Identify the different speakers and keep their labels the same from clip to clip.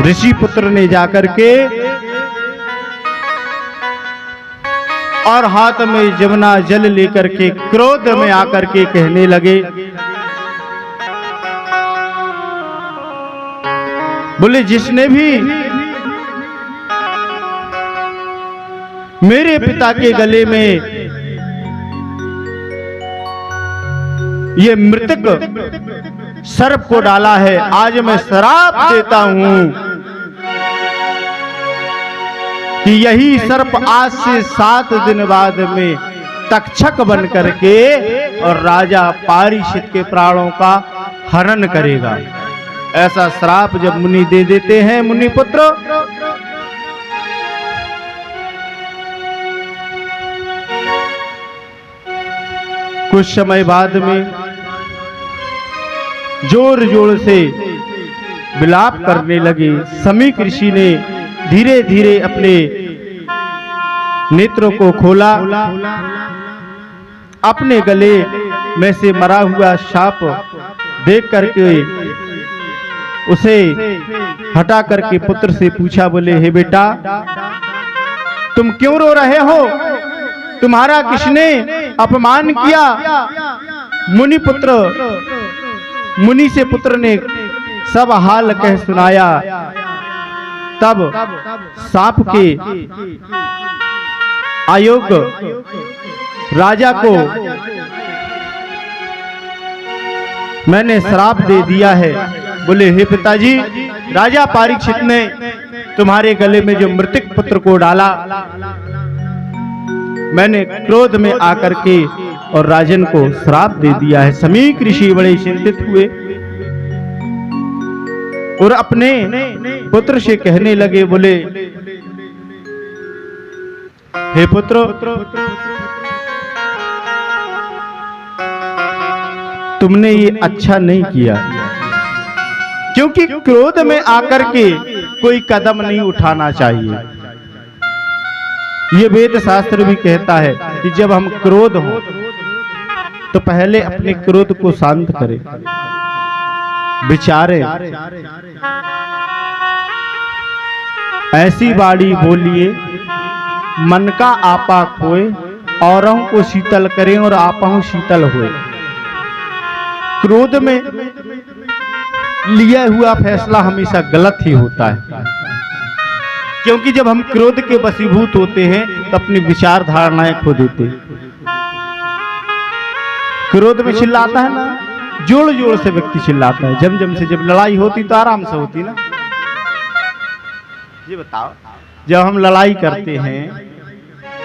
Speaker 1: ऋषि पुत्र ने जाकर के और हाथ में यमुना जल लेकर के क्रोध में आकर के कहने लगे, बोले जिसने भी मेरे पिता के गले में ये मृतक सर्प को डाला है, आज मैं श्राप देता हूं कि यही सर्प आज से 7 दिन बाद में तक्षक बन करके और राजा परीक्षित के प्राणों का हरण करेगा। ऐसा श्राप जब मुनि दे देते हैं मुनि पुत्र, कुछ समय बाद में जोर जोर से विलाप करने लगे। समीक ऋषि ने धीरे धीरे अपने नेत्रों को खोला, अपने गले में से मरा हुआ सांप देख करके उसे हटा करके पुत्र से पूछा, बोले हे बेटा तुम क्यों रो रहे हो, तुम्हारा किसने अपमान किया? मुनि पुत्र मुनि से पुत्र ने सब हाल कह सुनाया। तब सांप के आयोग राजा को मैंने श्राप दे दिया है। बोले हे पिताजी, राजा परीक्षित ने तुम्हारे गले में जो मृतक पुत्र को डाला, मैंने क्रोध में आकर के और राजन को श्राप दे दिया है। समीक ऋषि बड़े चिंतित हुए और अपने पुत्र से कहने लगे, बोले हे पुत्र, तुमने ये अच्छा नहीं किया, क्योंकि क्रोध में आकर के कोई कदम नहीं उठाना चाहिए। ये वेद शास्त्र भी कहता है कि जब हम क्रोध हो तो पहले अपने क्रोध को शांत करें, विचारें, ऐसी बाड़ी बोलिए मन का आपा खोए, औरों को शीतल करें और आपा शीतल होए। क्रोध में लिया हुआ फैसला हमेशा गलत ही होता है, क्योंकि जब हम क्रोध के वशीभूत होते हैं तो अपनी विचार धारणाएं खो देते हैं। क्रोध में चिल्लाता है ना, जोर जोर से व्यक्ति चिल्लाता है। जम से जब लड़ाई होती तो आराम से होती ना। ये बताओ, जब हम लड़ाई करते हैं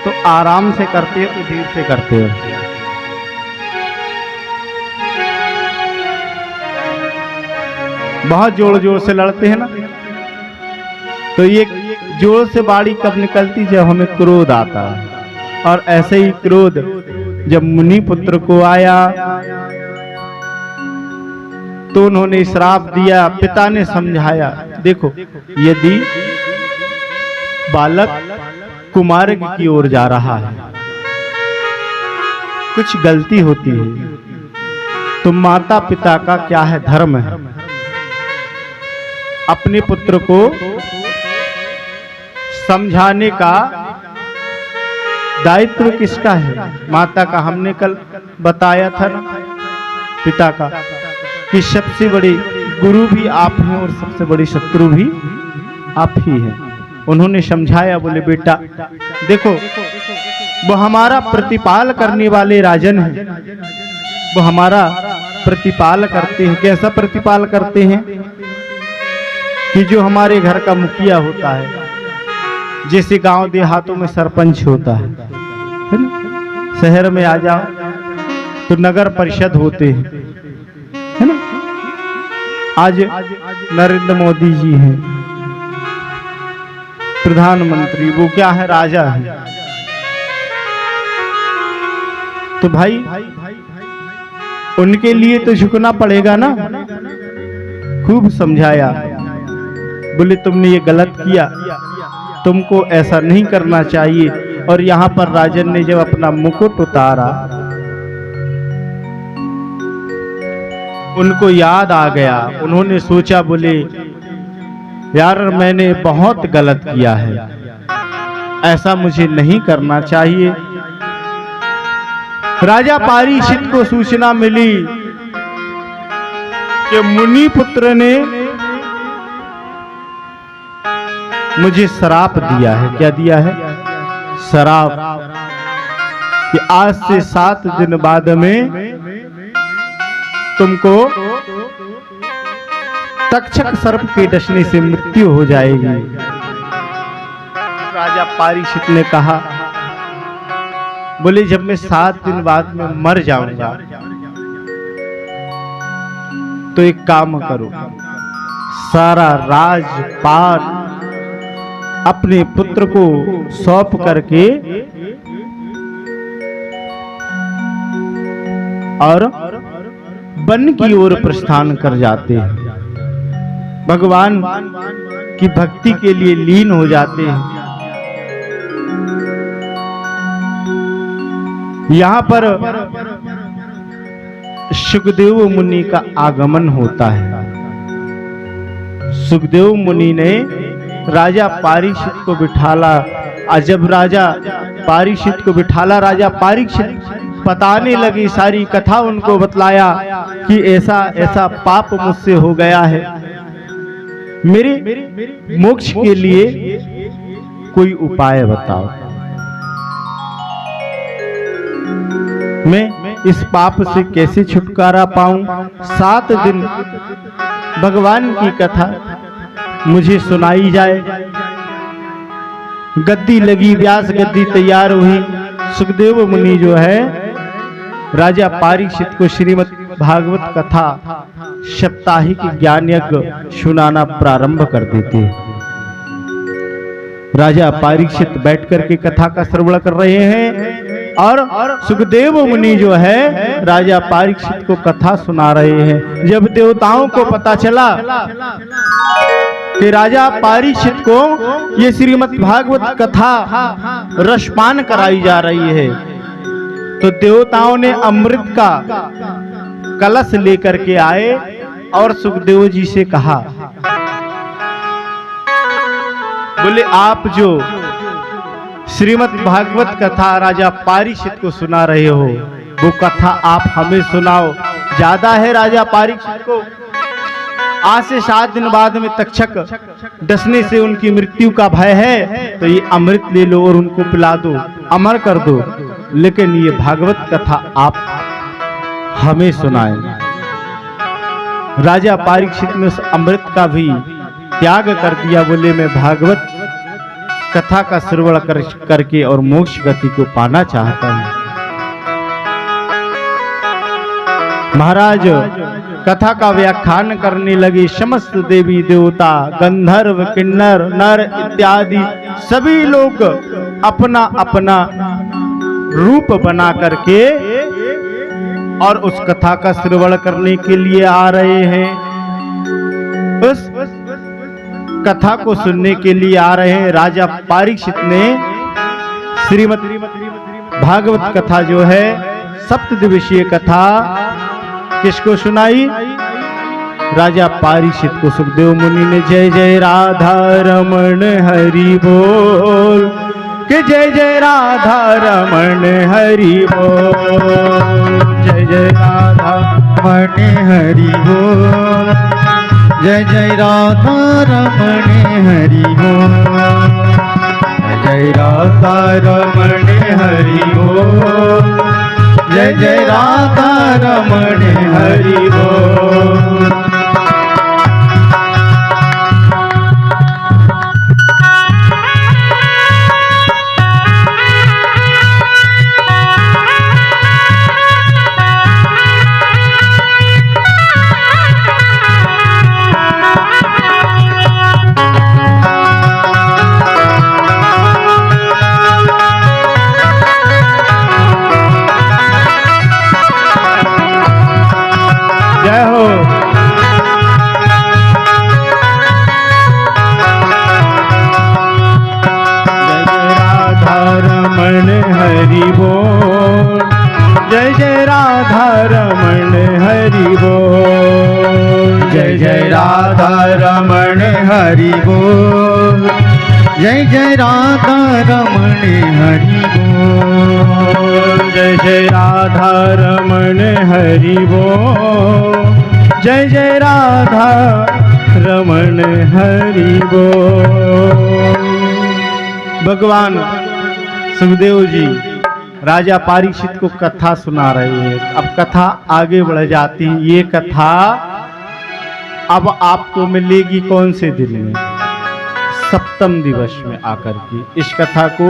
Speaker 1: तो आराम से करते हैं तो धीरे से करते हैं? बहुत जोर जोर से लड़ते हैं ना, तो ये जोर से बाड़ी कब निकलती? जब हमें क्रोध आता है। और ऐसे ही क्रोध जब मुनि पुत्र को आया तो उन्होंने श्राप दिया। पिता ने समझाया, देखो यदि बालक कुमार्ग की ओर जा रहा है, कुछ गलती होती है, तो माता पिता का क्या है, धर्म है। अपने पुत्र को समझाने का दायित्व किसका है? माता का। हमने कल बताया था ना, पिता का, कि सबसे बड़े गुरु भी आप हैं और सबसे बड़ी शत्रु भी आप ही हैं। उन्होंने समझाया, बोले बेटा देखो, वो हमारा प्रतिपाल करने वाले राजन हैं, वो हमारा प्रतिपाल करते हैं। कैसा प्रतिपाल करते हैं? कि जो हमारे घर का मुखिया होता है, जैसे गांव देहातों में सरपंच होता है ना, शहर में आ जाओ तो नगर परिषद होते हैं, है ना। आज नरेंद्र मोदी जी हैं प्रधानमंत्री, वो क्या है, राजा है। तो भाई उनके लिए तो झुकना पड़ेगा ना। खूब समझाया, बोले तुमने ये गलत किया, तुमको ऐसा नहीं करना चाहिए। और यहाँ पर राजन ने जब अपना मुकुट उतारा, उनको याद आ गया। उन्होंने सोचा, बोले यार मैंने बहुत गलत किया है, ऐसा मुझे नहीं करना चाहिए। राजा पारीक्षित को सूचना मिली कि मुनि पुत्र ने मुझे श्राप दिया है। क्या दिया है? श्राप, कि आज से 7 दिन बाद में तुमको तक्षक सर्प के डसने से मृत्यु हो जाएगी। राजा पारीक्षित ने कहा, बोले जब मैं 7 दिन बाद में मर जाऊंगा तो एक काम करो, सारा राजपाट अपने पुत्र को सौंप करके और वन की ओर प्रस्थान कर जाते हैं, भगवान की भक्ति के लिए लीन हो जाते हैं। यहां पर सुखदेव मुनि का आगमन होता है। सुखदेव मुनि ने राजा पारीक्षित को बिठाला, और जब राजा पारीक्षित को बिठाला, राजा पारीक्षित बताने लगी, सारी कथा उनको बतलाया कि ऐसा ऐसा पाप मुझसे हो गया है, मेरे मोक्ष के लिए कोई उपाय बताओ, मैं इस पाप से कैसे छुटकारा पाऊं। 7 दिन भगवान की कथा मुझे सुनाई जाए। गद्दी लगी, व्यास गद्दी तैयार हुई। सुखदेव मुनि जो है राजा पारीक्षित को श्रीमद् भागवत कथा साप्ताहिक ज्ञान यज्ञ सुनाना प्रारंभ कर देते हैं। राजा पारीक्षित बैठ करके कथा का श्रवण कर रहे हैं और सुखदेव मुनि जो है राजा पारीक्षित को कथा सुना रहे हैं। जब देवताओं को पता चला कि राजा पारीक्षित को ये श्रीमद् भागवत कथा रसपान कराई जा रही है, तो देवताओं ने अमृत का कलश लेकर के आए और सुखदेव जी से कहा, बोले आप जो श्रीमद् भागवत कथा राजा पारीक्षित को सुना रहे हो, वो कथा आप हमें सुनाओ। ज्यादा है राजा पारीक्षित को, आज से 7 दिन बाद में तक्षक डसने से उनकी मृत्यु का भय है, तो ये अमृत ले लो और उनको पिला दो, अमर कर दो, लेकिन ये भागवत कथा आप हमें सुनाएं। राजा पारीक्षित ने उस अमृत का भी त्याग कर दिया, बोले मैं भागवत कथा का श्रवण करके और मोक्ष गति को पाना चाहता हूं। महाराज कथा का व्याख्यान करने लगे। समस्त देवी देवता, गंधर्व, किन्नर, नर इत्यादि सभी लोग अपना अपना रूप बना करके और उस कथा का श्रवण करने के लिए आ रहे हैं, उस कथा को सुनने के लिए आ रहे हैं। राजा पारीक्षित ने श्रीमद् भागवत कथा जो है सप्तदिवसीय कथा किसको सुनाई? राजा पारीक्षित को। सुखदेव मुनि ने जय जय राधा रमण हरि बोल, कि जय जय राधा रमण हरि बोल, जय जय राधा रमण हरि बोल, जय जय राधा रमण हरि बोल, जय राधा रमण हरि बोल, जय जय राधा रमण हरि बोल। राधा रमण हरि बोल, जय जय राधा रमण हरि बोल, जय जय राधा रमण हरि बोल, जय जय राधा रमण हरि बोल। भगवान सुखदेव जी राजा परीक्षित को कथा सुना रहे हैं। अब कथा आगे बढ़ जाती है। ये कथा अब आपको मिलेगी कौन से दिन में? सप्तम दिवस में आकर के इस कथा को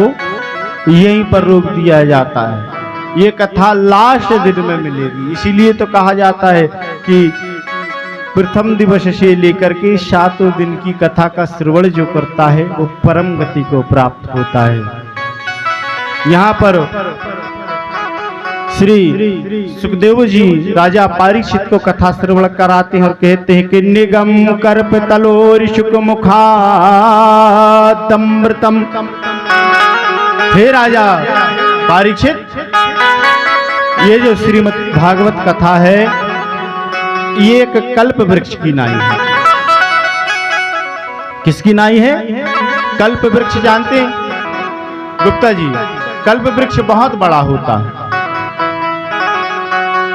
Speaker 1: यहीं पर रोक दिया जाता है। ये कथा लास्ट दिन में मिलेगी। इसीलिए तो कहा जाता है कि प्रथम दिवस से लेकर के 7 दिन की कथा का श्रवण जो करता है वो परम गति को प्राप्त होता है। यहाँ पर श्री सुखदेव जी राजा परीक्षित को कथा श्रवण कराते हैं और कहते हैं कि निगम कर्प तलोर शुक मुखादमृतम। हे राजा परीक्षित, ये जो श्रीमद् भागवत कथा है ये एक कल्प वृक्ष की नाई है। किसकी नाई है? कल्प वृक्ष जानते हैं गुप्ता जी? कल्प वृक्ष बहुत बड़ा होता है।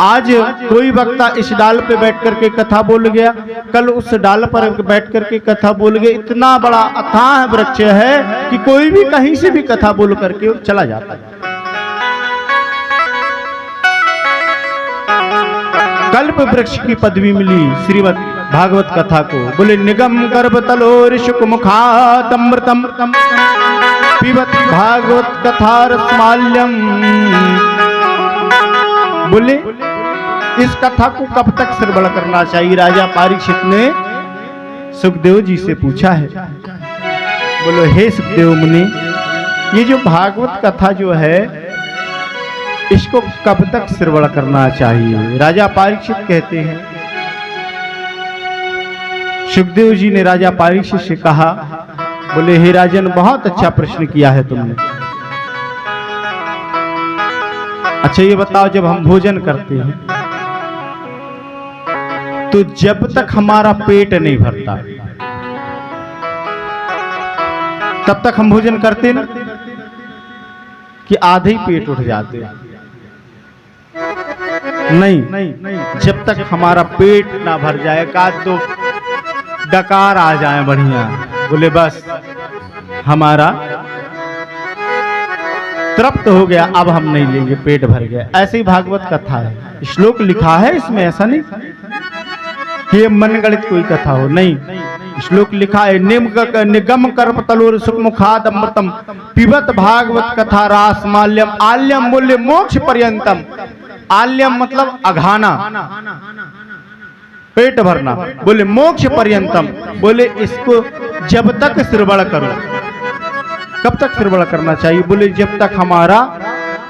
Speaker 1: आज कोई वक्ता इस डाल पे बैठ करके कथा बोल गया, कल उस डाल पर बैठ करके कथा बोल गया। इतना बड़ा अथाह वृक्ष है कि कोई भी कहीं से भी कथा बोल करके चला जाता है। कल्प वृक्ष की पदवी मिली श्रीमद् भागवत कथा को। बोले निगम गर्भ तलोर शुक मुखादमृतम पिबत भागवत कथा रसमाल्यम। बोले इस कथा को कब तक श्रवण करना चाहिए? राजा परीक्षित ने सुखदेव जी से पूछा है। बोलो हे सुखदेव मुनि, ये जो भागवत कथा जो है इसको कब तक श्रवण करना चाहिए? राजा परीक्षित कहते हैं, सुखदेव जी ने राजा परीक्षित से कहा, बोले हे राजन, बहुत अच्छा प्रश्न किया है तुमने। अच्छा ये बताओ, जब हम भोजन करते हैं तो जब तक हमारा पेट नहीं भरता तब तक हम भोजन करते ना, कि आधे ही पेट उठ जाते? नहीं, जब तक हमारा पेट ना भर जाए, का तो डकार आ जाए बढ़िया, बोले बस हमारा तृप्त हो गया, अब हम नहीं लेंगे, पेट भर गया। ऐसे ही भागवत कथा है। श्लोक लिखा है इसमें, ऐसा नहीं कि मनगढ़ंत कोई कथा हो, नहीं। श्लोक लिखा है निगम कर्प तलोर सुख मुखादमृतम पिबत भागवत कथा रासमाल्यम आल्यम बोले मोक्ष पर्यंतम। आल्यम मतलब अघाना, पेट भरना। बोले मोक्ष पर्यंतम, बोले इसको जब तक श्रवण करो। कब तक श्रवण करना चाहिए? बोले जब तक हमारा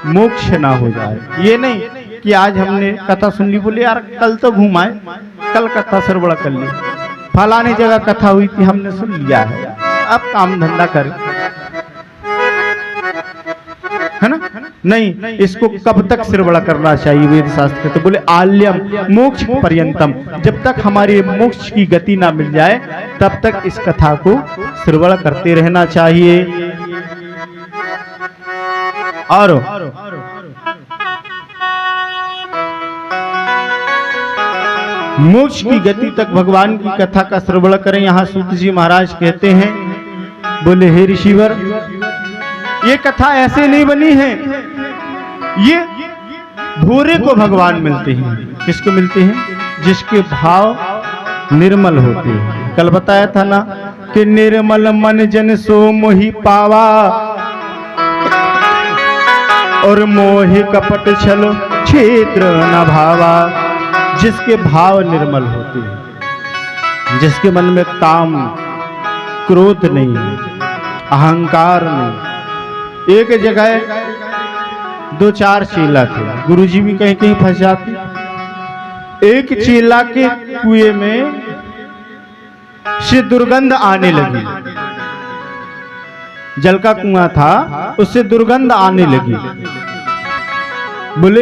Speaker 1: मोक्ष ना हो जाए। ये नहीं कि आज हमने कथा सुन ली, बोले यार कल तो घुमाए, कल कथा श्रवण कर ली, फलाने जगह कथा हुई थी हमने सुन लिया है, अब काम धंधा करें, है ना? नहीं, इसको कब तक श्रवण करना चाहिए? वेद शास्त्र तो बोले आल्यम मोक्ष पर्यंतम, जब तक हमारी मोक्ष की गति ना मिल जाए तब तक इस कथा को श्रवण करते रहना चाहिए। और मोक्ष की गति तक भगवान की कथा का श्रवण करें। यहाँ सूत जी महाराज कहते हैं, बोले हे ऋषिवर, ये कथा ऐसे नहीं बनी है, ये भूरे को भगवान मिलते हैं। किसको मिलते हैं? जिसके भाव निर्मल होते हैं। कल बताया था ना कि निर्मल मन जन सो मोहि पावा और मोहि कपट छल क्षेत्र न भावा। जिसके भाव निर्मल होते हैं, जिसके मन में काम क्रोध नहीं, अहंकार नहीं। एक जगह 2-4 चेला थे, गुरुजी भी कहीं कहीं फंस जाते। एक चेला के कुएं में से दुर्गंध आने लगी, जल का कुआं था, उससे दुर्गंध आने लगी। बोले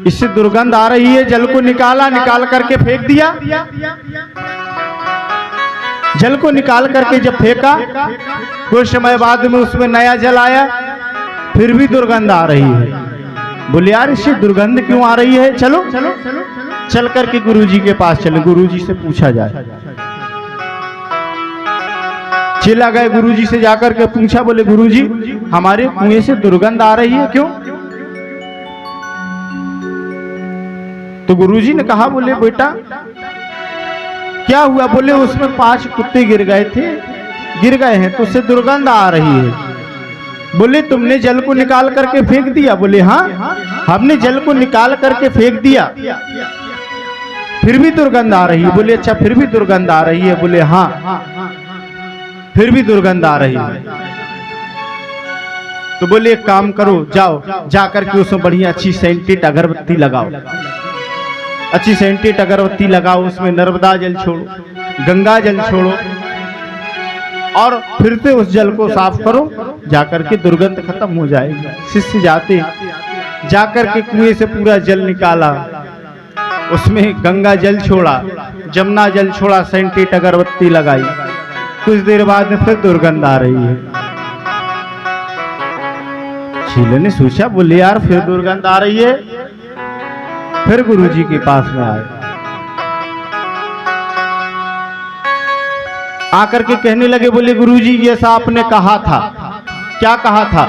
Speaker 1: इससे दुर्गंध आ रही है, जल को निकाल करके फेंक दिया। जल को निकाल करके जब फेंका, कुछ समय बाद में उसमें नया जल आया, फिर भी दुर्गंध आ रही है। बोले यार इससे दुर्गंध क्यों आ रही है, चलो चल करके गुरुजी के पास चले, गुरुजी से पूछा जाए। चला गए गुरुजी से जाकर के पूछा, बोले गुरुजी हमारे कुएं से दुर्गंध आ रही है, क्यों? तो गुरुजी ने कहा, बोले बेटा क्या हुआ? बोले उसमें 5 कुत्ते गिर गए हैं तो उससे दुर्गंध आ रही है। बोले तुमने जल को निकाल करके फेंक दिया? बोले हाँ, हमने जल को निकाल करके फेंक दिया, फिर भी दुर्गंध आ रही है। बोले अच्छा फिर भी दुर्गंध आ रही है? बोले हाँ, फिर भी दुर्गंध आ रही है। तो बोले एक काम करो, जाओ जाकर के उसमें बढ़िया अच्छी सेंटेड अगरबत्ती लगाओ, अच्छी सेंटेड अगरबत्ती लगाओ, उसमें नर्मदा जल छोड़ो, गंगा जल छोड़ो और फिर से उस जल को साफ करो, जाकर के दुर्गंध खत्म हो जाएगी। शिष्य जाकर के कुएं से पूरा जल निकाला, उसमें गंगा जल छोड़ा, जमुना जल छोड़ा, सेंटेड अगरबत्ती लगाई। कुछ देर बाद में फिर दुर्गंध आ रही है। शीले ने सोचा, बोले यार फिर दुर्गंध आ रही है। फिर गुरुजी के पास में आए, आकर के कहने लगे, बोले गुरुजी ये सा आपने कहा था, क्या कहा था?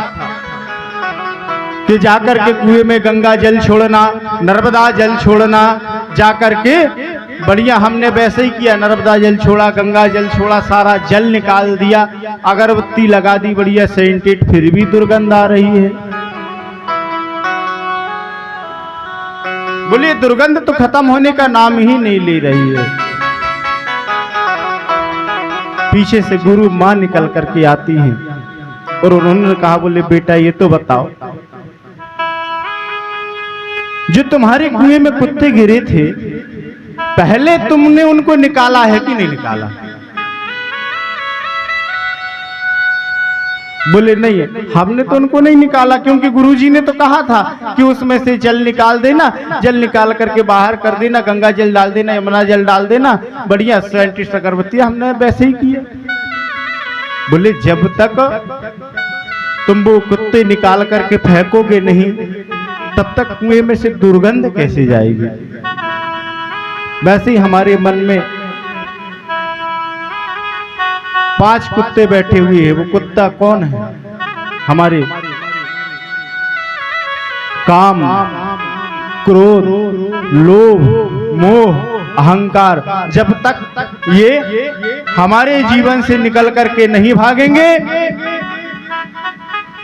Speaker 1: कि जाकर के कुएं में गंगा जल छोड़ना, नर्मदा जल छोड़ना, जाकर के बढ़िया हमने वैसे ही किया, नर्मदा जल छोड़ा, गंगा जल छोड़ा, सारा जल निकाल दिया, अगरबत्ती लगा दी बढ़िया सेंटेड, फिर भी दुर्गंध आ रही है। बोलिए दुर्गंध तो खत्म होने का नाम ही नहीं ले रही है। पीछे से गुरु मां निकल करके आती हैं और उन्होंने कहा, बोले बेटा ये तो बताओ, जो तुम्हारे कुएं में कुत्ते गिरे थे, पहले तुमने उनको निकाला है कि नहीं निकाला? बोले नहीं, हमने तो उनको नहीं निकाला, क्योंकि गुरुजी ने तो कहा था कि उसमें से जल निकाल देना, जल निकाल करके बाहर कर देना, गंगा जल डाल देना, यमुना जल डाल देना, बढ़िया सेंटेड अगरबत्ती, हमने वैसे ही किया। बोले जब तक तुम वो कुत्ते निकाल करके फेंकोगे नहीं, तब तक कुएं में से दुर्गंध कैसे जाएगी? वैसे ही हमारे मन में 5 कुत्ते बैठे हुए हैं। वो कुत्ता कौन है? हमारे काम, क्रोध, लोभ, मोह, अहंकार। जब तक ये हमारे जीवन से निकल करके नहीं भागेंगे,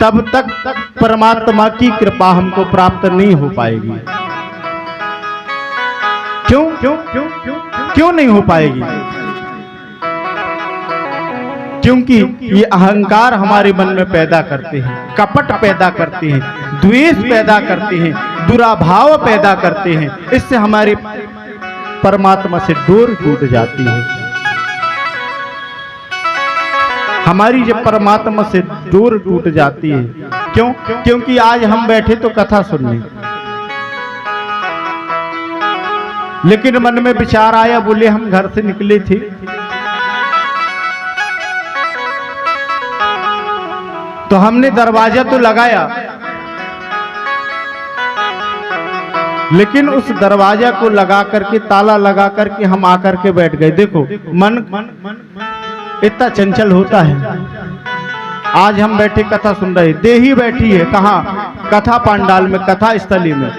Speaker 1: तब तक परमात्मा की कृपा हमको प्राप्त नहीं हो पाएगी। क्यों नहीं हो पाएगी? क्योंकि ये अहंकार हमारे मन में पैदा करते हैं, कपट पैदा करते हैं, द्वेष पैदा करते हैं, दुराभाव पैदा करते हैं। इससे हमारे परमात्मा से डोर टूट जाती है। हमारी जब परमात्मा से डोर टूट जाती है, क्यों? क्योंकि आज हम बैठे तो कथा सुनने, लेकिन मन में विचार आया, बोले हम घर से निकले थे, तो हमने दरवाजा तो लगाया, लेकिन उस दरवाजा को लगा करके, ताला लगा करके हम आकर के बैठ गए। देखो मन इतना चंचल होता है। आज हम बैठे कथा सुन रहे, देही बैठी है कहाँ? कथा पंडाल में, कथा स्थली में,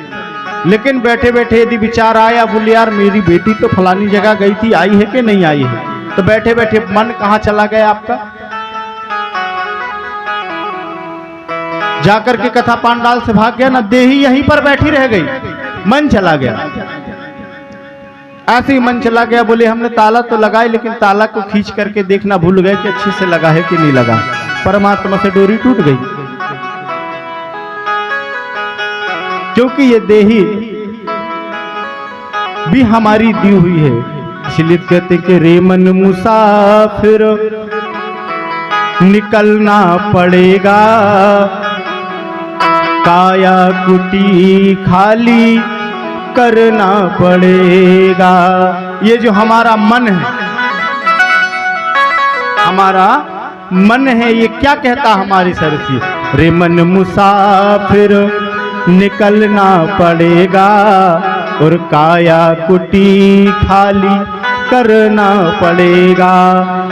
Speaker 1: लेकिन बैठे बैठे यदि विचार आया, बोले यार मेरी बेटी तो फलानी जगह गई थी, आई है कि नहीं आई है? तो बैठे बैठे मन कहाँ चला गया आपका? जाकर के कथा पंडाल से भाग गया ना, देही यहीं पर बैठी रह गई, मन चला गया। ऐसे ही मन चला गया। बोले हमने ताला तो लगाए, लेकिन ताला को खींच करके देखना भूल गए कि अच्छे से लगा है कि नहीं लगा। परमात्मा से डोरी टूट गई, क्योंकि ये देही भी हमारी दी हुई है। इसलिए कहते कि रे मन मुसाफिर निकलना पड़ेगा, काया कुटी खाली करना पड़ेगा। ये जो हमारा मन है, हमारा मन है, ये क्या कहता हमारी सरसी, रे मन मुसाफिर निकलना पड़ेगा और काया कुटी खाली करना पड़ेगा।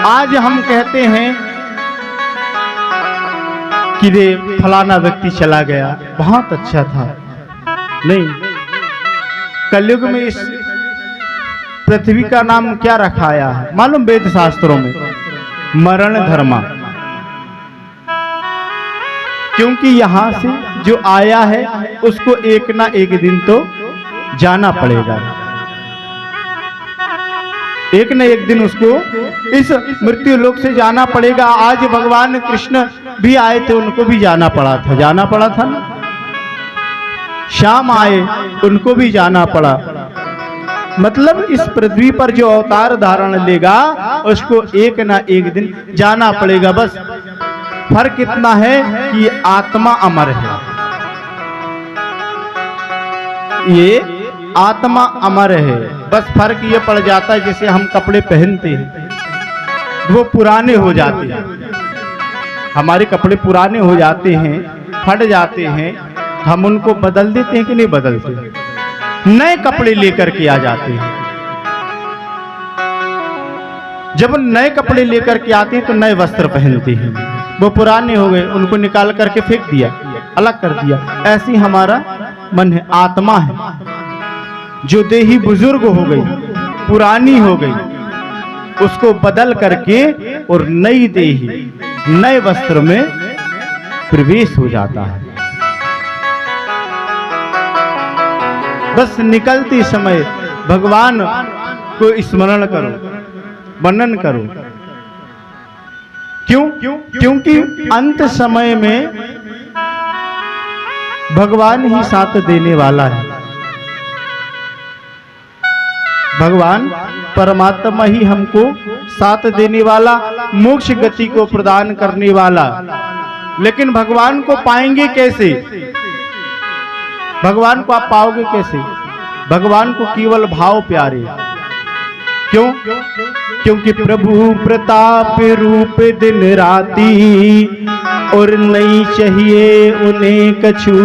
Speaker 1: आज हम कहते हैं कि रे फलाना व्यक्ति चला गया, बहुत अच्छा था। नहीं, कलयुग में इस पृथ्वी का नाम क्या रखाया है मालूम? वेद शास्त्रों में मरण धर्मा। क्योंकि यहां से जो आया है उसको एक ना एक दिन तो जाना पड़ेगा, एक न एक दिन उसको इस मृत्यु लोक से जाना पड़ेगा। आज भगवान कृष्ण भी आए थे, उनको भी जाना पड़ा था ना। श्याम आए, उनको भी जाना पड़ा। मतलब इस पृथ्वी पर जो अवतार धारण लेगा उसको एक ना एक दिन जाना पड़ेगा। बस फर्क इतना है कि आत्मा अमर है, ये आत्मा अमर है। बस फर्क ये पड़ जाता है, जैसे हम कपड़े पहनते हैं वो पुराने हो जाते हैं, हमारे कपड़े पुराने हो जाते हैं, फट जाते हैं, हम उनको बदल देते हैं कि नहीं बदलते? नए कपड़े लेकर के आ जाते हैं। जब नए कपड़े लेकर के आते हैं तो नए वस्त्र पहनते हैं, वो पुराने हो गए, उनको निकाल करके फेंक दिया, अलग कर दिया। ऐसी हमारा मन है, आत्मा है। जो देही बुजुर्ग हो गई, पुरानी हो गई, उसको बदल करके और नई देही नए वस्त्र में प्रवेश हो जाता है। बस निकलते समय भगवान को स्मरण करो, वर्णन करो। क्यों? क्योंकि अंत समय में भगवान ही साथ देने वाला है। भगवान परमात्मा ही हमको साथ देने वाला, मोक्ष गति को प्रदान करने वाला। लेकिन भगवान को पाएंगे कैसे? भगवान को आप पाओगे कैसे? भगवान को केवल भाव प्यारे। क्यों? क्योंकि प्रभु प्रताप रूप दिन राती और नहीं चाहिए उन्हें कछु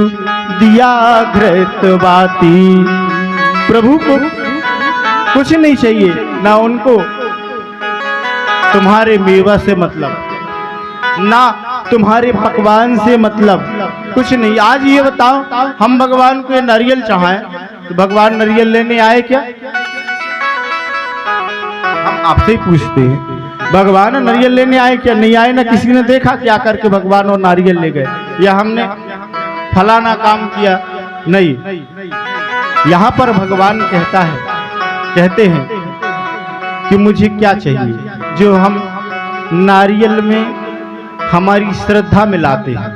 Speaker 1: दिया घृत बाती। प्रभु को कुछ नहीं चाहिए, ना उनको तुम्हारे मेवा से मतलब, ना तुम्हारे पकवान से मतलब, कुछ नहीं। आज ये बताओ, हम भगवान को ये नारियल चाहें तो भगवान नारियल लेने आए क्या? हम आपसे ही पूछते हैं, भगवान नारियल लेने आए क्या? नहीं आए ना। किसी ने देखा क्या करके भगवान और नारियल ले गए, या हमने फलाना काम किया? नहीं। यहाँ पर भगवान कहते हैं कि मुझे क्या चाहिए। जो हम नारियल में हमारी श्रद्धा मिलाते हैं,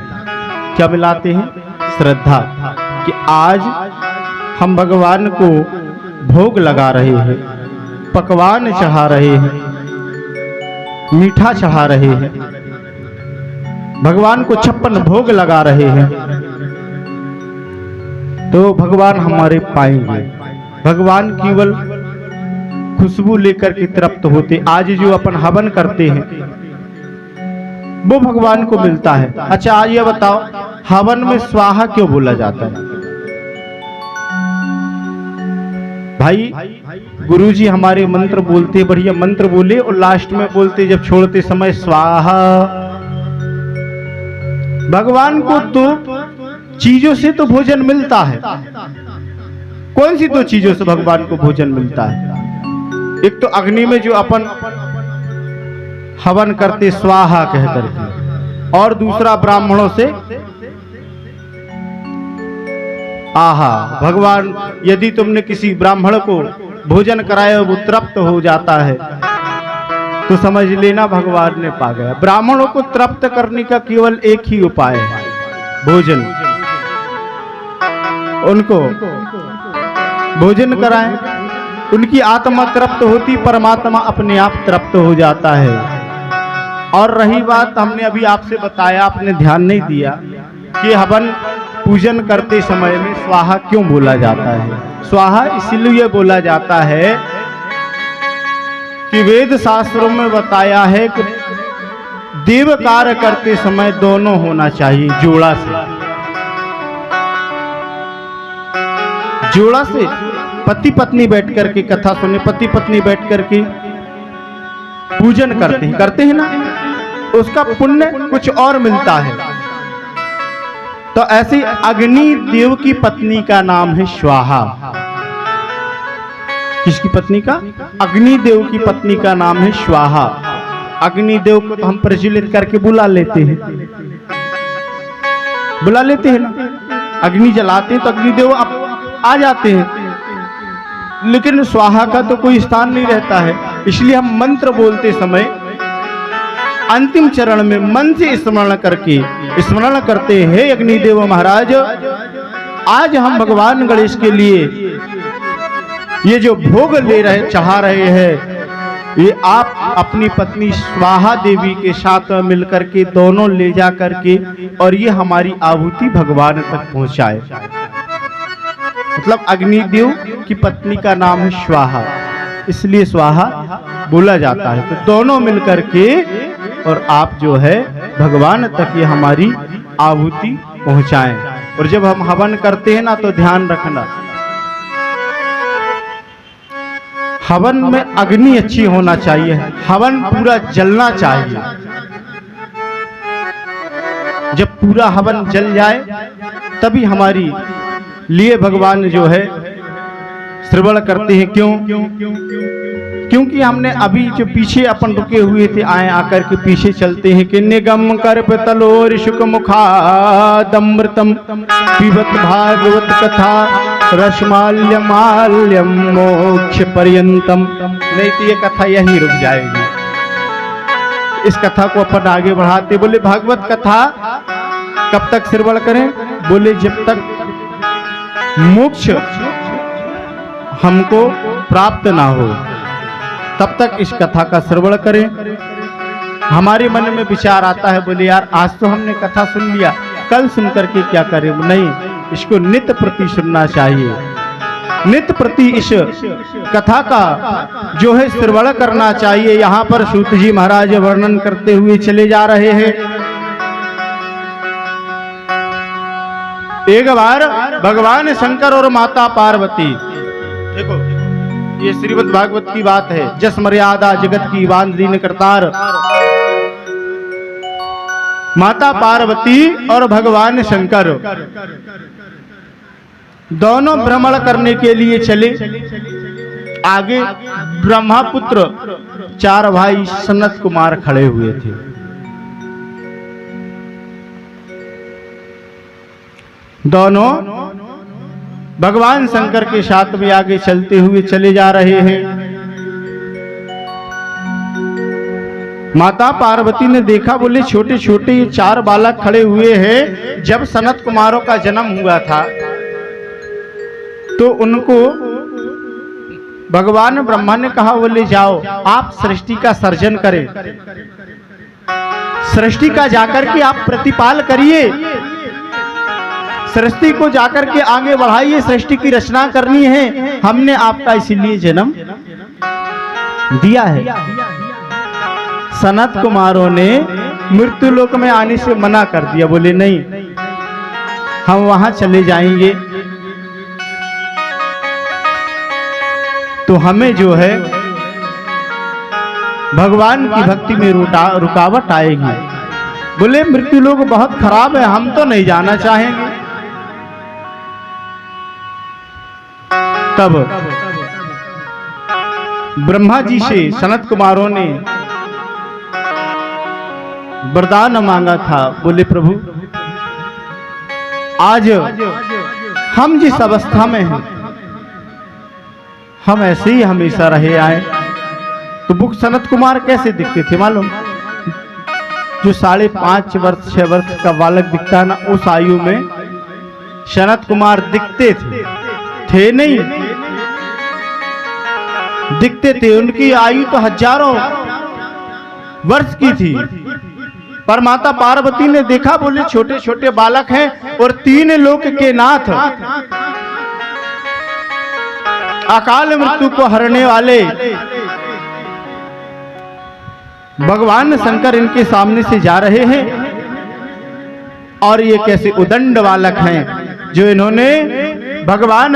Speaker 1: क्या मिलाते हैं? श्रद्धा। कि आज हम भगवान को भोग लगा रहे हैं, पकवान चढ़ा रहे हैं, मीठा चढ़ा रहे हैं, भगवान को 56 भोग लगा रहे हैं, तो भगवान हमारे पाएंगे। भगवान केवल खुशबू लेकर के तृप्त होते। आज जो अपन हवन करते हैं वो भगवान को मिलता है। अच्छा, आज ये बताओ, हवन में स्वाहा क्यों बोला जाता है? भाई गुरुजी हमारे मंत्र बोलते, बढ़िया मंत्र बोले, और लास्ट में बोलते जब छोड़ते समय स्वाहा। भगवान को तो चीजों से तो भोजन मिलता है। कौन सी दो चीजों से भगवान को भोजन मिलता है? एक तो अग्नि में जो अपन हवन करते स्वाहा कह करके, और दूसरा ब्राह्मणों से आहा। भगवान यदि तुमने किसी ब्राह्मण को भोजन कराया वो तृप्त हो जाता है तो समझ लेना भगवान ने पा गया। ब्राह्मणों को तृप्त करने का केवल एक ही उपाय है, भोजन। उनको भोजन कराएं, उनकी आत्मा तृप्त होती, परमात्मा अपने आप तृप्त हो जाता है। और रही बात, हमने अभी आपसे बताया, आपने ध्यान नहीं दिया कि हवन पूजन करते समय में स्वाहा क्यों बोला जाता है? स्वाहा इसलिए बोला जाता है कि वेद शास्त्रों में बताया है कि देव कार्य करते समय दोनों होना चाहिए, जोड़ा से। जोड़ा से पति पत्नी बैठ करके कथा सुने, पति पत्नी बैठ करके पूजन करते हैं ना, उसका पुण्य कुछ और मिलता है। तो ऐसे अग्नि देव की पत्नी का नाम है स्वाहा। किसकी पत्नी का? अग्निदेव की पत्नी का नाम है स्वाहा। अग्निदेव को तो हम प्रज्वलित करके बुला लेते हैं ना, अग्नि जलाते हैं तो अग्निदेव आ जाते हैं, लेकिन स्वाहा का तो कोई स्थान नहीं रहता है। इसलिए हम मंत्र बोलते समय अंतिम चरण में मन से स्मरण करते हैं, अग्निदेव महाराज आज हम भगवान गणेश के लिए ये जो भोग चाह रहे हैं, ये आप अपनी पत्नी स्वाहा देवी के साथ मिलकर के दोनों ले जा करके और ये हमारी आहुति भगवान तक पहुंचाए। मतलब अग्निदेव की पत्नी का नाम है स्वाहा, इसलिए स्वाहा बोला जाता है। तो दोनों मिलकर के और आप जो है भगवान तक ये हमारी आहुति पहुंचाएं। और जब हम हवन करते हैं ना तो ध्यान रखना, हवन में अग्नि अच्छी होना चाहिए, हवन पूरा जलना चाहिए। जब पूरा हवन जल जाए तभी हमारी लिए भगवान जो है श्रवण करते हैं। क्योंकि हमने अभी जो पीछे अपन रुके हुए थे, आए आकर के पीछे चलते हैं कि निगम कर्प तलोर शुक मुखादमृतम पिबत भागवत कथा रसमाल्य माल्यम मोक्ष पर्यंतम। नहीं तो ये कथा यहीं रुक जाएगी। इस कथा को अपन आगे बढ़ाते, बोले भागवत कथा कब तक श्रवण करें? बोले जब तक मोक्ष हमको प्राप्त ना हो तब तक इस कथा का श्रवण करें। हमारे मन में विचार आता है, बोले यार आज तो हमने कथा सुन लिया, कल सुन करके क्या करें? नहीं, इसको नित्य प्रति सुनना चाहिए। नित्य प्रति इस कथा का जो है श्रवण करना चाहिए। यहाँ पर सूत जी महाराज वर्णन करते हुए चले जा रहे हैं। एक बार भगवान शंकर और माता पार्वती, देखो ये श्रीमद् भागवत की बात है, जस मर्यादा जगत की बांध दीन करतार। माता पार्वती और भगवान शंकर दोनों भ्रमण करने के लिए चले। आगे ब्रह्मपुत्र 4 भाई सनत कुमार खड़े हुए थे। दोनों भगवान शंकर के साथ में आगे चलते हुए चले जा रहे हैं। माता पार्वती ने देखा, बोले छोटे छोटे ये 4 बालक खड़े हुए हैं। जब सनत कुमारों का जन्म हुआ था तो उनको भगवान ब्रह्मा ने कहा, बोले जाओ आप सृष्टि का सर्जन करें, सृष्टि का जाकर के आप प्रतिपाल करिए, सृष्टि को जाकर के आगे बढ़ाइए, सृष्टि की रचना करनी है। हमने आपका इसीलिए जन्म दिया है। सनत कुमारों ने मृत्यु लोक में आने से मना कर दिया, बोले नहीं हम वहां चले जाएंगे तो हमें जो है भगवान की भक्ति में रुकावट आएगी। बोले मृत्यु लोक बहुत खराब है, हम तो नहीं जाना चाहेंगे। तब ब्रह्मा जी से सनत कुमारों ने वरदान मांगा था। बोले प्रभु आज हम जिस अवस्था में हैं हम ऐसे ही हमेशा रहे आए। तो बुक सनत कुमार कैसे दिखते थे मालूम? जो 5.5 वर्ष 6 वर्ष का बालक दिखता है ना, उस आयु में सनत कुमार दिखते थे नहीं, दिखते थे। उनकी आयु तो हजारों वर्ष की थी, पर माता पार्वती ने देखा, बोले छोटे छोटे बालक हैं और 3 लोक के नाथ, अकाल मृत्यु को हरने वाले भगवान शंकर इनके सामने से जा रहे हैं और ये कैसे उदंड बालक हैं जो इन्होंने भगवान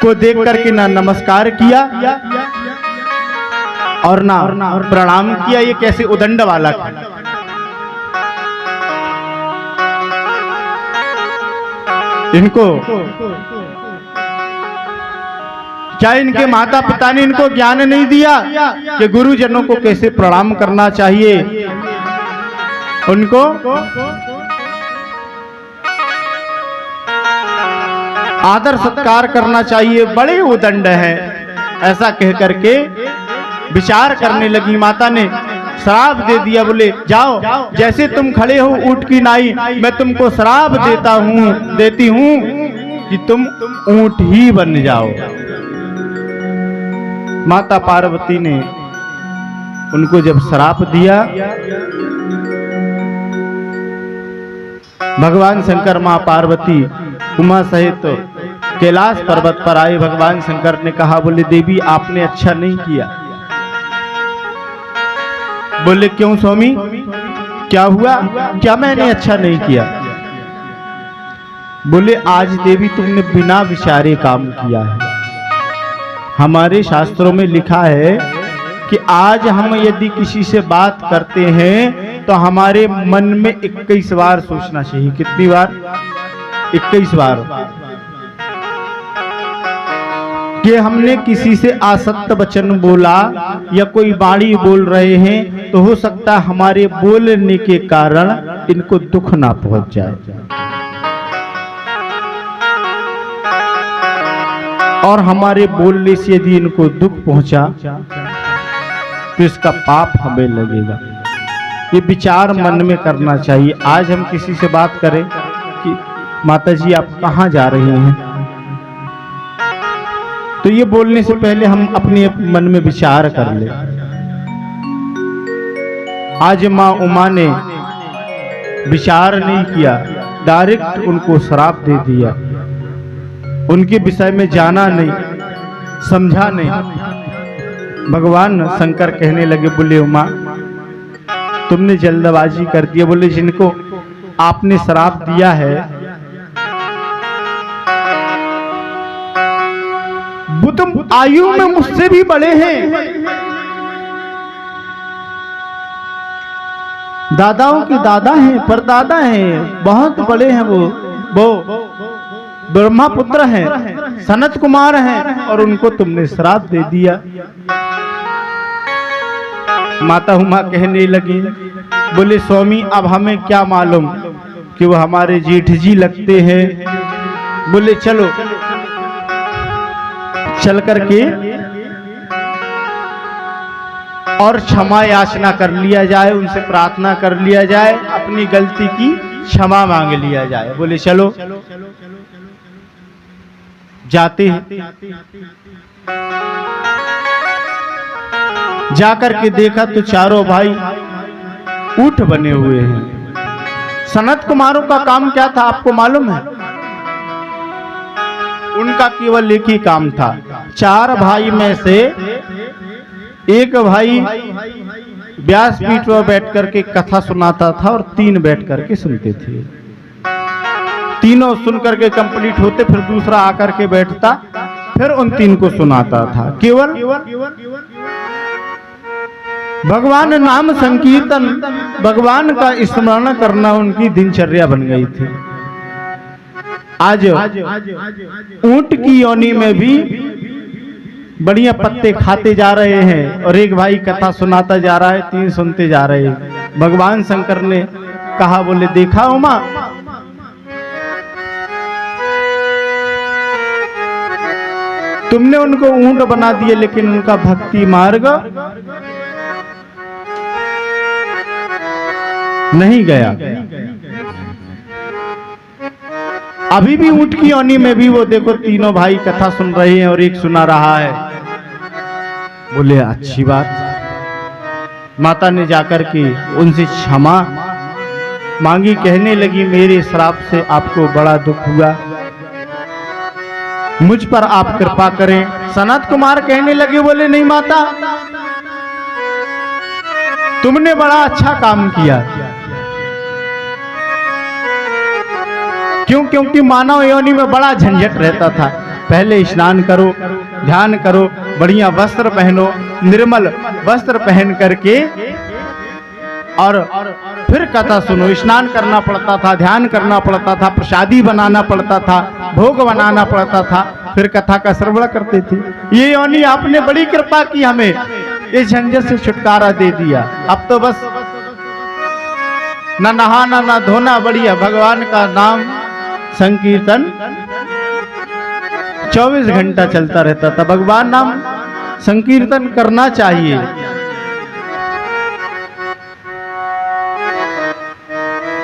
Speaker 1: को देख करके ना नमस्कार किया और ना प्रणाम किया। ये कैसे उदंड बालक है। इनको क्या इनके माता पिता ने इनको ज्ञान नहीं दिया कि गुरुजनों को कैसे प्रणाम करना चाहिए, उनको आदर सत्कार करना चाहिए। बड़े उदंड हैं, ऐसा कह करके विचार करने लगी। माता ने श्राप दे दिया, बोले जाओ, जैसे तुम खड़े हो ऊंट की नाई, मैं तुमको श्राप देती हूं कि तुम ऊंट ही बन जाओ। माता पार्वती ने उनको जब श्राप दिया, भगवान शंकर मां पार्वती उमा सहित कैलाश पर्वत पर आए। भगवान शंकर ने कहा, बोले देवी आपने अच्छा नहीं किया। बोले क्यों स्वामी, क्या हुआ, क्या मैंने अच्छा नहीं किया? बोले आज देवी तुमने बिना विचारे काम किया है। हमारे शास्त्रों में लिखा है कि आज हम यदि किसी से बात करते हैं तो हमारे मन में 21 बार सोचना चाहिए। कितनी बार? 21 बार कि हमने किसी से असत्य वचन बोला या कोई वाणी बोल रहे हैं तो हो सकता है हमारे बोलने के कारण इनको दुख ना पहुंच जाए, और हमारे बोलने से यदि इनको दुख पहुंचा तो इसका पाप हमें लगेगा। ये विचार मन में करना चाहिए। आज हम किसी से बात करें कि माता जी आप कहाँ जा रही हैं, तो ये बोलने से पहले हम अपने मन में विचार कर ले। आज माँ उमा ने विचार नहीं किया, डायरेक्ट उनको श्राप दे दिया। उनके विषय में जाना नहीं, समझा नहीं। भगवान शंकर कहने लगे, बोले उमा तुमने जल्दबाजी कर दिया। बोले जिनको आपने श्राप दिया है वो तुम आयु में मुझसे भी बड़े हैं, दादाओं के दादा हैं, परदादा हैं, बहुत बड़े हैं। वो ब्रह्मपुत्र हैं, सनत कुमार हैं, और उनको तुमने श्राप दे दिया। माता उमा कहने लगी, बोले स्वामी अब हमें क्या मालूम कि वो हमारे जेठ जी लगते हैं। बोले चलो चल करके और क्षमा याचना कर लिया जाए, उनसे प्रार्थना कर लिया जाए, अपनी गलती की क्षमा मांग लिया जाए। बोले चलो जाते हैं। जाकर के देखा तो चारों भाई ऊंट बने हुए हैं। सनत कुमारों का काम क्या था आपको मालूम है? उनका केवल एक ही काम था। 4 भाई में से एक भाई व्यासपीठ पर बैठ करके कथा सुनाता था और 3 बैठ करके सुनते थे। तीनों सुन करके कंप्लीट होते, फिर दूसरा आकर के बैठता, फिर उन 3 को सुनाता था। केवल भगवान नाम संकीर्तन, भगवान का स्मरण करना उनकी दिनचर्या बन गई थी। आज ऊंट की योनि में भी बढ़िया पत्ते खाते जा रहे हैं और एक भाई कथा सुनाता जा रहा है, 3 सुनते जा रहे हैं। भगवान शंकर ने कहा, बोले देखा उमा, तुमने उनको ऊंट बना दिए लेकिन उनका भक्ति मार्ग नहीं गया। अभी भी ऊंट की योनि में भी वो देखो तीनों भाई कथा सुन रहे हैं और एक सुना रहा है। बोले अच्छी बात, माता ने जाकर के उनसे क्षमा मांगी, कहने लगी मेरे श्राप से आपको बड़ा दुख हुआ, मुझ पर आप कृपा करें। सनत कुमार कहने लगे, बोले नहीं माता, तुमने बड़ा अच्छा काम किया। क्यों? क्योंकि मानव योनि में बड़ा झंझट रहता था। पहले स्नान करो, ध्यान करो, बढ़िया वस्त्र पहनो, निर्मल वस्त्र पहन करके और फिर कथा सुनो। स्नान करना पड़ता था, ध्यान करना पड़ता था, प्रसादी बनाना पड़ता था, भोग बनाना पड़ता था, फिर कथा का श्रवण करते थे। ये योनि आपने बड़ी कृपा की, हमें इस झंझट से छुटकारा दे दिया। अब तो बस न नहाना न धोना, बढ़िया भगवान का नाम संकीर्तन 24 घंटा चलता रहता था। भगवान नाम संकीर्तन करना चाहिए।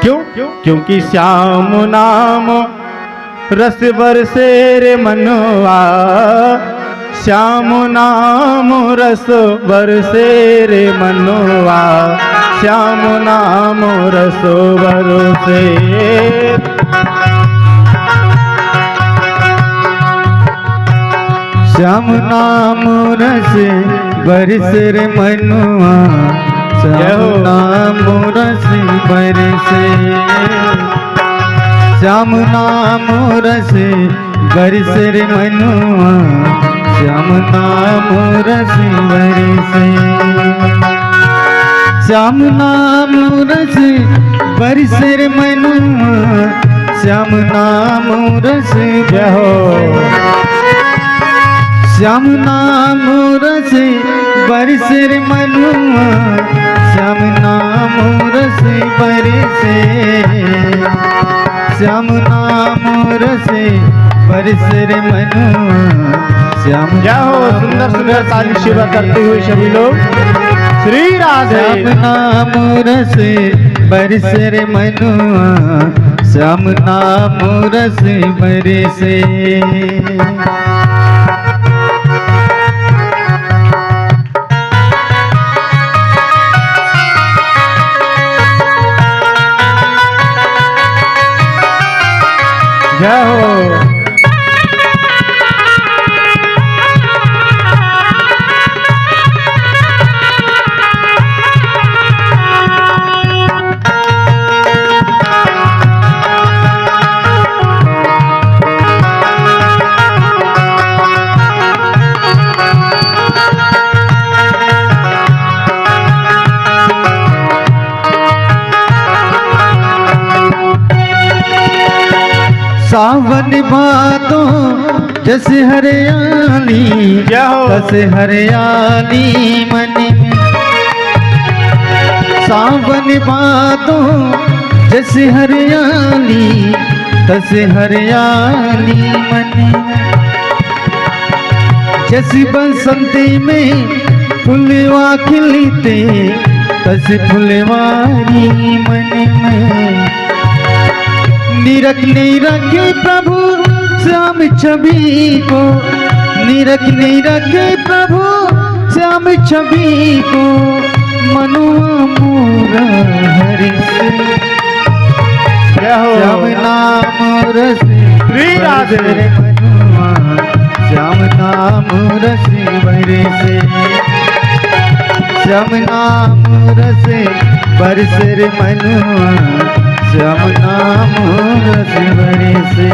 Speaker 1: क्यों? क्योंकि श्याम नाम रस बरसे रे मनवा, श्याम नाम रस बरसे रे मनवा, श्याम नाम रस बरसे।
Speaker 2: श्याम नाम रस बरसे रे मनवा, श्याम नाम रस बरसे, श्याम नाम रस बरसे रे मनवा, श्याम नाम रस बरसे, श्याम नाम रस बरसे रे मनवा, श्याम नाम रस बरसे, श्याम नाम रस बरसे रे मनवा, श्याम नाम रस बरसे, श्याम नाम रस बरसे रे मनवा, श्याम।
Speaker 1: जाओ सुंदर सुंदर ताली सेवा करते हुए सभी लोग श्री राधे।
Speaker 2: श्याम नाम रस बरसे रे मनवा, श्याम नाम रस बरसे।
Speaker 1: जय हो।
Speaker 2: सावन भादों जैसे हरियाली, जैसे हरियाली मन में, सावन भादों जैसे हरियाली, तैसे हरियाली मन में, जैसे बसंती में फुलवा खिलते, तैसे फुलवारी मन में, निरख नहीं रखे प्रभु श्याम छवि को, निरख नहीं रखे प्रभु श्याम छवि को, मनुआ मोरा हरि से, श्याम नाम रस बरसे मनुआ, श्याम नाम रस बरसे, श्याम नाम रस बरसे मनुआ, श्याम नाम रस बरसे।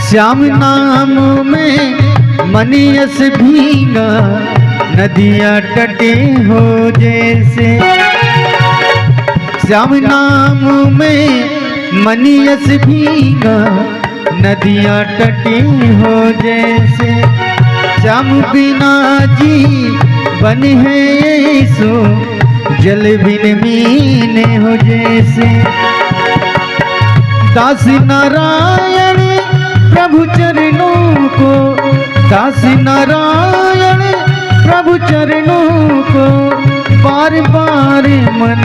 Speaker 2: श्याम नाम में मनियस भीगा, नदियाँ तटे हो जैसे, श्याम नाम में मनियस भीगा, नदियाँ टटी हो जैसे। श्याम बिना जी बन है सो जल बिन मीने हो जैसे। दास नारायण प्रभु चरणों को, दास नारायण प्रभु चरणों को बार बार मन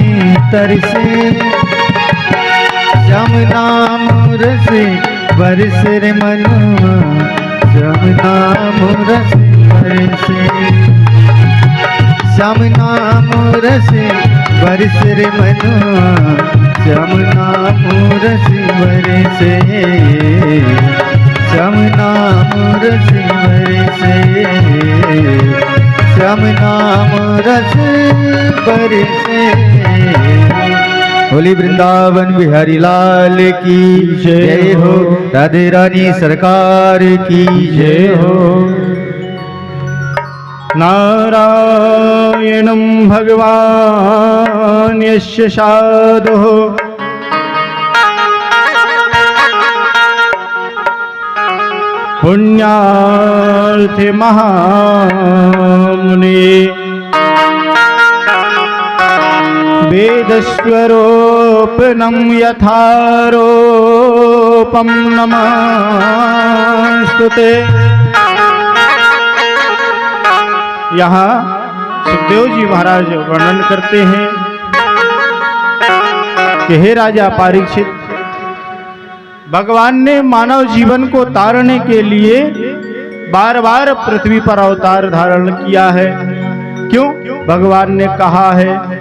Speaker 2: तरसे। श्याम नाम रस बरस रे मनवा, श्याम नाम रस बरसे। श्याम नाम रस बरस रे मनवा, श्याम नाम रस बरसे। श्याम नाम रस बरसे, श्याम नाम रस बरसे। होली वृंदावन बिहारी लाल की जय हो, राधे रानी सरकार की जय हो।
Speaker 1: नारायणं भगवान् यस्य साधुः पुण्यार्थे महामुने। वेदस्वरूपनं यथारूपं नमस्तुते। यहाँ सुखदेव जी महाराज वर्णन करते हैं कि हे राजा परीक्षित, भगवान ने मानव जीवन को तारने के लिए बार बार पृथ्वी पर अवतार धारण किया है। क्यों? भगवान ने कहा है